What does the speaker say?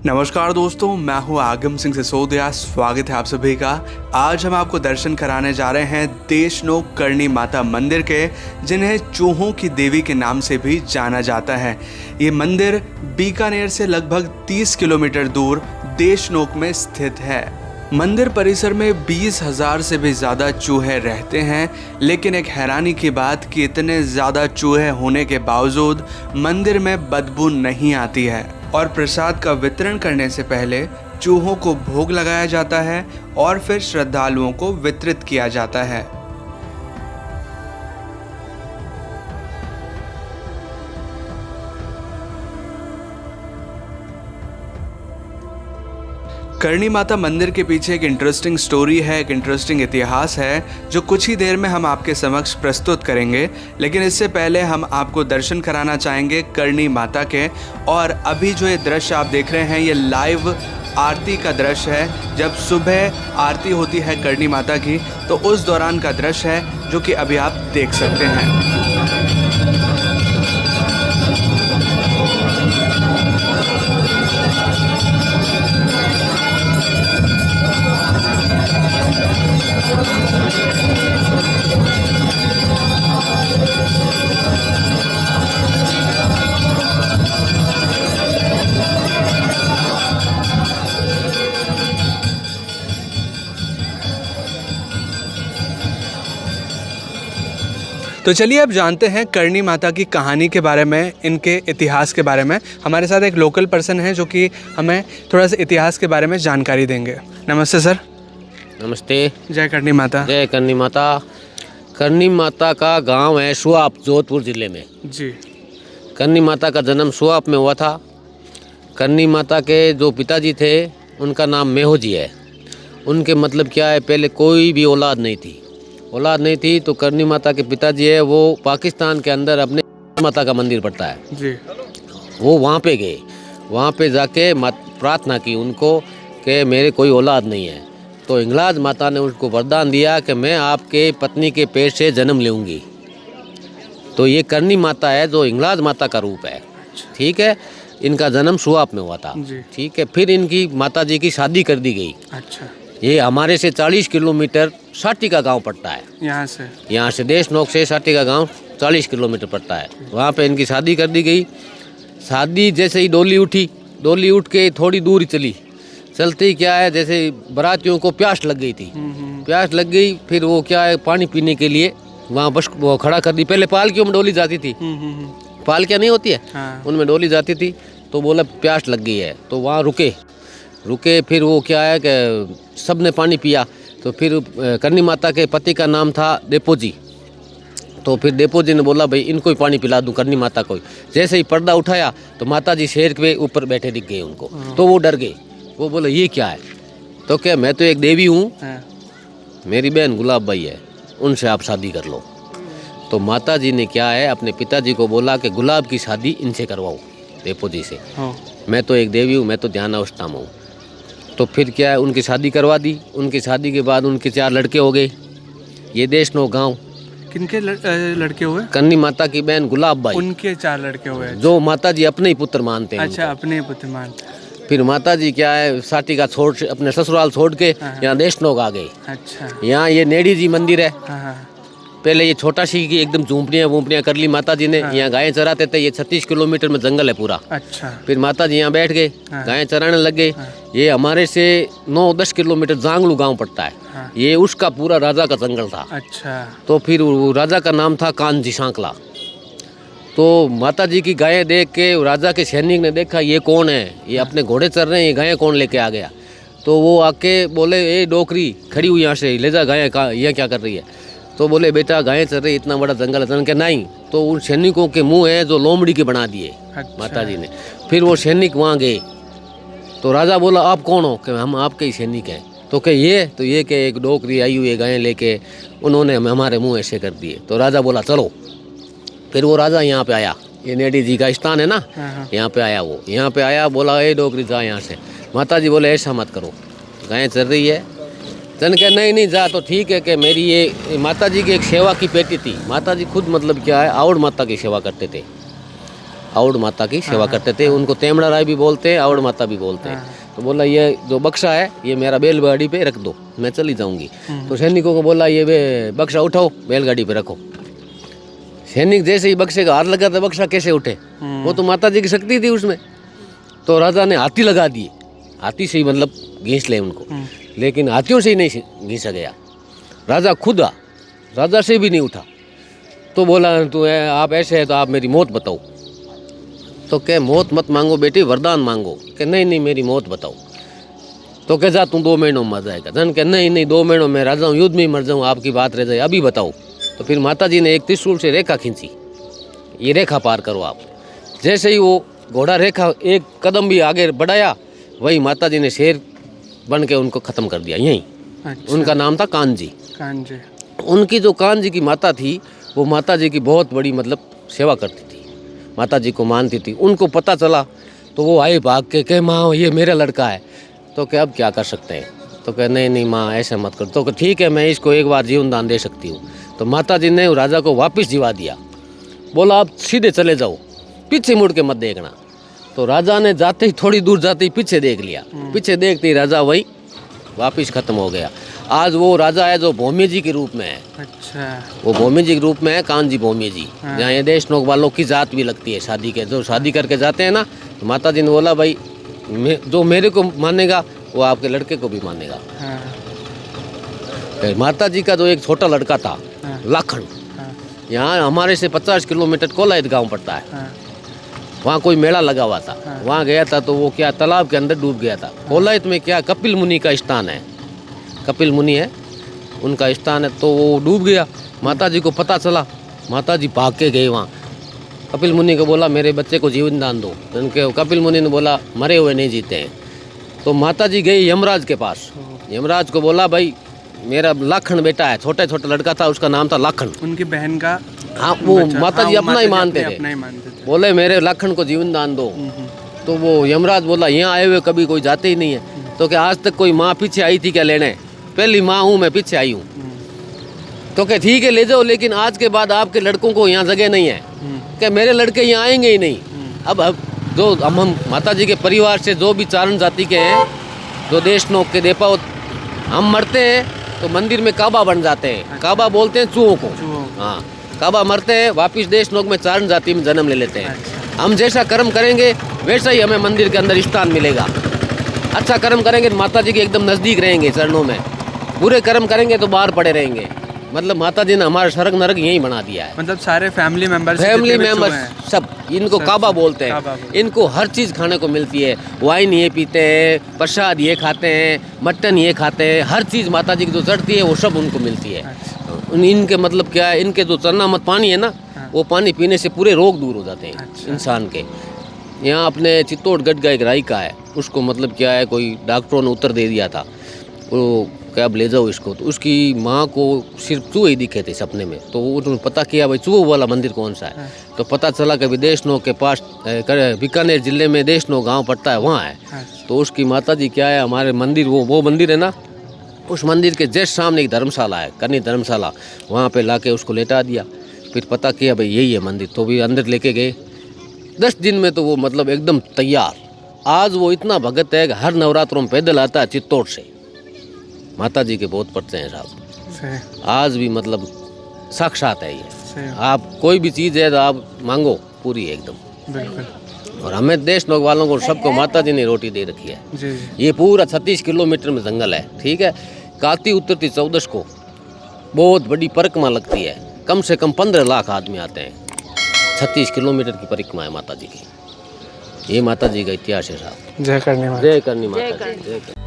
नमस्कार दोस्तों, मैं हूं आगम सिंह सिसोदिया। स्वागत है आप सभी का। आज हम आपको दर्शन कराने जा रहे हैं देशनोक करणी माता मंदिर के, जिन्हें चूहों की देवी के नाम से भी जाना जाता है। ये मंदिर बीकानेर से लगभग 30 किलोमीटर दूर देशनोक में स्थित है। मंदिर परिसर में 20,000 से भी ज़्यादा चूहे रहते हैं, लेकिन एक हैरानी की बात कि इतने ज़्यादा चूहे होने के बावजूद मंदिर में बदबू नहीं आती है। और प्रसाद का वितरण करने से पहले चूहों को भोग लगाया जाता है और फिर श्रद्धालुओं को वितरित किया जाता है। करणी माता मंदिर के पीछे एक इंटरेस्टिंग स्टोरी है, एक इंटरेस्टिंग इतिहास है, जो कुछ ही देर में हम आपके समक्ष प्रस्तुत करेंगे। लेकिन इससे पहले हम आपको दर्शन कराना चाहेंगे करणी माता के। और अभी जो ये दृश्य आप देख रहे हैं, ये लाइव आरती का दृश्य है। जब सुबह आरती होती है करणी माता की, तो उस दौरान का दृश्य है, जो कि अभी आप देख सकते हैं। तो चलिए अब जानते हैं करणी माता की कहानी के बारे में, इनके इतिहास के बारे में। हमारे साथ एक लोकल पर्सन है जो कि हमें थोड़ा सा इतिहास के बारे में जानकारी देंगे। नमस्ते सर। नमस्ते। जय करणी माता। जय करणी माता। करणी माता का गांव है सुआप, जोधपुर जिले में जी। करणी माता का जन्म सुआप में हुआ था। करणी माता के जो पिताजी थे, उनका नाम मेहो जी है। उनके मतलब क्या है, पहले कोई भी औलाद नहीं थी, तो करणी माता के पिताजी है वो पाकिस्तान के अंदर अपने माता का मंदिर पड़ता है जी। वो वहाँ पे गए, वहाँ पे जाके प्रार्थना की उनको कि मेरे कोई औलाद नहीं है। तो इंगलाज माता ने उनको वरदान दिया कि मैं आपके पत्नी के पेट से जन्म लूँगी। तो ये करणी माता है जो इंगलाज माता का रूप है। ठीक है। इनका जन्म सुआप में हुआ था। ठीक है। फिर इनकी माता जी की शादी कर दी गई। अच्छा। ये हमारे से 40 किलोमीटर साटी का गांव पड़ता है। यहाँ से देशनोक से साटी का गांव 40 किलोमीटर पड़ता है। वहाँ पे इनकी शादी कर दी गई। शादी जैसे ही डोली उठ के थोड़ी दूर ही चलते ही क्या है, जैसे बारातियों को प्यास लग गई। फिर वो क्या है, पानी पीने के लिए वहाँ बस वो खड़ा कर दी। पहले पालकियों में डोली जाती थी, पालकियाँ नहीं होती है, उनमें डोली जाती थी। तो बोला प्यास लग गई है, तो वहाँ रुके। फिर वो क्या है कि सब ने पानी पिया। तो फिर करणी माता के पति का नाम था डेपो जी। तो फिर डेपो जी ने बोला भाई इनको ही पानी पिला दूं, करणी माता को। जैसे ही पर्दा उठाया तो माता जी शेर के ऊपर बैठे दिख गए उनको। तो वो डर गए। वो बोले ये क्या है? तो क्या, मैं तो एक देवी हूँ, मेरी बहन गुलाब बाई है, उनसे आप शादी कर लो। तो माता जी ने क्या है, अपने पिताजी को बोला कि गुलाब की शादी इनसे करवाओ, डेपो जी से। मैं तो एक देवी हूँ, मैं तो ध्यान अवस्था में हूँ। तो फिर क्या है, उनकी शादी करवा दी। उनकी शादी के बाद उनके 4 लड़के हो गए। ये देशनोक गांव। किनके लड़के हुए? करणी माता की बहन गुलाब बाई, उनके 4 लड़के हुए, जो माता जी अपने ही पुत्र मानते हैं। अच्छा, अपने पुत्र मानते हैं। फिर माता जी क्या है, साटी का अपने ससुराल छोड़ के यहाँ देशनोक आ गए। अच्छा। यहाँ ये नेड़ी जी मंदिर है। पहले ये छोटा सी की एकदम झूंपड़ियाँ कर ली माता जी ने। यहाँ गायें चराते थे। ये 36 किलोमीटर में जंगल है पूरा। अच्छा। फिर माता जी यहाँ बैठ गए, गायें चराने लग गए। ये हमारे से 9-10 किलोमीटर जांगलू गांव पड़ता है। ये उसका पूरा राजा का जंगल था। अच्छा। तो फिर राजा का नाम था कानजी सांकला। तो माता जी की गायें देख के राजा के सैनिक ने देखा ये कौन है, ये अपने घोड़े चल रहे हैं, ये गायें कौन लेके आ गया। तो वो आके बोले ए डोकरी खड़ी हुई यहाँ से ले जा गायें, ये क्या कर रही है? तो बोले बेटा गायें चल रही, इतना बड़ा जंगल है। के नहीं। तो उन सैनिकों के मुंह है जो लोमड़ी के बना दिए। अच्छा। माता जी ने। फिर वो सैनिक वहाँ गए। तो राजा बोला आप कौन हो? कि हम आपके ही सैनिक हैं। तो क्या ये कि एक डोकरी आई हुई है गायें लेके, उन्होंने हमारे मुँह ऐसे कर दिए। तो राजा बोला चलो। फिर वो राजा यहाँ पे आया, ये नेडी जी का स्थान है ना, यहाँ पे आया। वो यहाँ पे आया, बोला ए डोकरी जा यहाँ से। माता जी बोले ऐसा मत करो, गायें चल रही है। जन के नहीं जा तो ठीक है कि मेरी ये माता जी की एक सेवा की पेटी थी। माता जी खुद मतलब क्या है, आवड़ माता की सेवा करते थे। आवड़ माता की सेवा करते थे। उनको तेमड़ा राय भी बोलते हैं, आवड़ माता भी बोलते हैं। तो बोला ये जो बक्सा है ये मेरा बैलगाड़ी पे रख दो, मैं चली जाऊंगी। तो सैनिकों को बोला ये बक्सा उठाओ, बैलगाड़ी पे रखो। सैनिक जैसे ही बक्से का हाथ लगा था, बक्सा कैसे उठे? वो तो माता जी की शक्ति थी उसमें। तो राजा ने हाथी लगा दिए, हाथी से ही मतलब घींच ले उनको, लेकिन हाथियों से ही नहीं घींचा गया। राजा खुद राजा से भी नहीं उठा। तो बोला तो आप ऐसे है तो आप मेरी मौत बताओ। तो कह मौत मत मांगो बेटी, वरदान मांगो। कि नहीं नहीं मेरी मौत बताओ। तो कह जा तू 2 महीनों में मर जाएगा। जन कह नहीं नहीं 2 महीनों में राजा हूँ, युद्ध में मर जाऊँ, आपकी बात रह जाए, अभी बताओ। तो फिर माता जी ने एक त्रिशूल से रेखा खींची, ये रेखा पार करो आप। जैसे ही वो घोड़ा रेखा एक कदम भी आगे बढ़ाया, वही माता जी ने शेर बन के उनको ख़त्म कर दिया यहीं। अच्छा। उनका नाम था कान्जी। कान्जी। उनकी जो कान्जी की माता थी, वो माता जी की बहुत बड़ी मतलब सेवा करती थी, माता जी को मानती थी। उनको पता चला तो वो आए भाग के, कहे माँ ये मेरा लड़का है। तो क्या अब क्या कर सकते हैं? तो कहे नहीं नहीं माँ ऐसा मत कर। तो ठीक है मैं इसको एक बार जीवन दान दे सकती हूँ। तो माता जी ने राजा को वापस जीवा दिया। बोला आप सीधे चले जाओ, पीछे मुड़ के मत देखना। तो राजा ने जाते ही थोड़ी दूर जाते ही पीछे देख लिया, पीछे देखते ही राजा वही वापस खत्म हो गया। आज वो राजा है जो भौमी जी के रूप में है। अच्छा। वो भौमी जी के रूप में है, कान्जी भौमी जी। हाँ। जहाँ ये देशनोक वालों की जात भी लगती है शादी के, जो शादी करके जाते हैं ना। तो माता जी ने बोला भाई जो मेरे को मानेगा वो आपके लड़के को भी मानेगा। हाँ। माता जी का जो एक छोटा लड़का था, हाँ। लाखन, हाँ। यहाँ हमारे से 50 किलोमीटर कोलायत गाँव पड़ता है। हाँ। वहाँ कोई मेला लगा हुआ था। हाँ। वहाँ गया था तो वो क्या तालाब के अंदर डूब गया था। हाँ। कोलायत में क्या कपिल मुनि का स्थान है, कपिल मुनि है उनका स्थान है। तो वो डूब गया, माता जी को पता चला, माता जी भाग के गए वहाँ। कपिल मुनि को बोला मेरे बच्चे को जीवन दान दो। उनके कपिल मुनि ने बोला मरे हुए नहीं जीते हैं। तो माता जी गई यमराज के पास। यमराज को बोला भाई मेरा लाखन बेटा है, छोटा छोटा लड़का था, उसका नाम था लाखन। उनकी बहन का, हाँ वो माता जी अपना ही मानते थे। बोले मेरे लाखन को जीवन दान दो। तो वो यमराज बोला यहाँ आए हुए कभी कोई जाते ही नहीं है। तो क्या आज तक कोई माँ पीछे आई थी क्या लेने? पहली माँ हूँ मैं, पीछे आई हूँ। तो क्या ठीक है ले जाओ, लेकिन आज के बाद आपके लड़कों को यहाँ जगह नहीं है। क्या मेरे लड़के यहाँ आएंगे ही नहीं। अब जो हम माता जी के परिवार से जो भी चारण जाति के हैं, जो देशनोक के देपा, हम मरते हैं तो मंदिर में काबा बन जाते हैं। काबा बोलते हैं चूहों को। हाँ, काबा मरते हैं वापिस देशनोक में चारण जाति में जन्म ले लेते हैं। हम जैसा कर्म करेंगे वैसा ही हमें मंदिर के अंदर स्थान मिलेगा। अच्छा कर्म करेंगे तो माता जी के एकदम नज़दीक रहेंगे चरणों में, बुरे कर्म करेंगे तो बाहर पड़े रहेंगे। मतलब माता जी ने हमारा स्वर्ग नरक यही बना दिया है। मतलब सारे फैमिली मेंबर्स सब इनको काबा बोलते हैं। इनको हर चीज़ खाने को मिलती है। वाइन ये पीते हैं, प्रसाद ये खाते हैं, मटन ये खाते हैं, हर चीज़ माता जी की जो चढ़ती है वो सब उनको मिलती है। इनके मतलब क्या है, इनके जो चरनामत पानी है ना, वो पानी पीने से पूरे रोग दूर हो जाते हैं इंसान के। यहाँ अपने चित्तौड़गढ़ का एक रायका है, उसको मतलब क्या है कोई डॉक्टरों ने उत्तर दे दिया था, वो क्या अब ले जाओ इसको। तो उसकी माँ को सिर्फ चूहे ही दिखे थे सपने में। तो उन्होंने पता किया भाई चूहों वाला मंदिर कौन सा है। तो पता चला कि देशनोक के पास बीकानेर जिले में देशनोक गांव पड़ता है, वहाँ है। तो उसकी माता जी क्या है, हमारे मंदिर वो मंदिर है ना, उस मंदिर के जस्ट सामने एक धर्मशाला है, करनी धर्मशाला, वहाँ पे लाके उसको लेटा दिया। फिर पता किया भाई यही है मंदिर। तो भी अंदर लेके गए, 10 दिन में तो वो मतलब एकदम तैयार। आज वो इतना भगत है कि हर नवरात्रों में पैदल आता है चित्तौड़ से। माता जी के बहुत पड़ते हैं साहब, आज भी मतलब साक्षात है ये। आप कोई भी चीज़ है तो आप मांगो, पूरी है एकदम बिल्कुल। और हमें देशनोक वालों को सबको माता जी ने रोटी दे रखी है। जी। ये पूरा 36 किलोमीटर में जंगल है, ठीक है। कार्ती उतरती 14 को बहुत बड़ी परिक्रमा लगती है, कम से कम 15 लाख आदमी आते हैं। 36 किलोमीटर की परिक्रमा है माता जी की। ये माता जी का इतिहास है साहब। जय करनी माता, जय करनी माता, जय करनी।